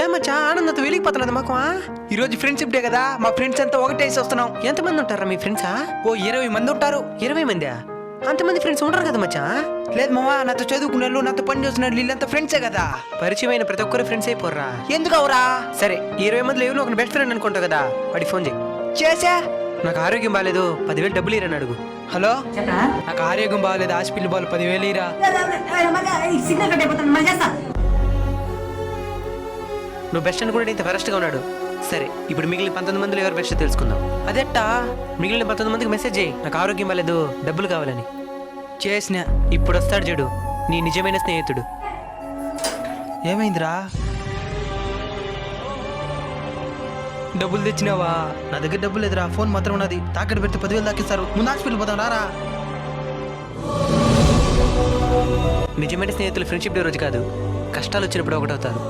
ఏమచ్చా ఆనందంతో వెలిగిపోతున్నది మాకు ఈ రోజు ఫ్రెండ్షిప్ డే కదా, మా ఫ్రెండ్స్ అంతా ఒకటేసి వస్తున్నాం. ఎంతమంది ఉంటారా మీ ఫ్రెండ్సా? ఓ 20 మంది ఉంటారు. 20 మందా? అంతమంది ఫ్రెండ్స్ ఉంటారు కదా మచ్చా. లేదు మావా, నాతో చదువుకున్న వాళ్ళు, నాతో పని చేస్తున్న వాళ్ళు, వీళ్ళంతా ఫ్రెండ్సే కదా. పరిచయమైన ప్రతి ఒక్కరు ఫ్రెండ్స్ అయిపోర్రా. ఎందుకు అవరా? సరే 20 మందిలో ఎవరు ఒక బెస్ట్ ఫ్రెండ్ అనుకుంటావు కదా, వాడికి ఫోన్ చేయి. చేసా. నాకు ఆరోగ్యం బాగాలేదు, 10,000 డబ్బులు ఇరని అడుగు. హలో, చెప్పరా నాకు ఆరోగ్యం బాగాలేదు, హాస్పిటల్ బాగాలేదు, 10,000 ఇరా. సిగ్నల్ కట్ అయిపోతుంది, మళ్ళీ చేస్తా. నువ్వు బెస్ట్ అనుకుంటే ఇంత ఫరెస్ట్గా ఉన్నాడు. సరే ఇప్పుడు మిగిలిన 19 మందిలో ఎవరు బెస్ట్ తెలుసుకుందాం. అదెట్టా? మిగిలిన 19 మందికి మెసేజ్ చేయి, నాకు ఆరోగ్యం బాగాలేదు, డబ్బులు కావాలని. చేసిన. ఇప్పుడు వస్తాడు చూడు నీ నిజమైన స్నేహితుడు. ఏమైందిరా? డబ్బులు తెచ్చినావా? నా దగ్గర డబ్బులు లేదురా, ఫోన్ మాత్రం ఉన్నది. తాకట్టు పెడితే 10,000 దాకిస్తారు. ముందు హాస్పిటల్ పోతాం రారా. నిజమైన స్నేహితులు ఫ్రెండ్షిప్ డే రోజు కాదు, కష్టాలు వచ్చినప్పుడు ఒకటవుతారు.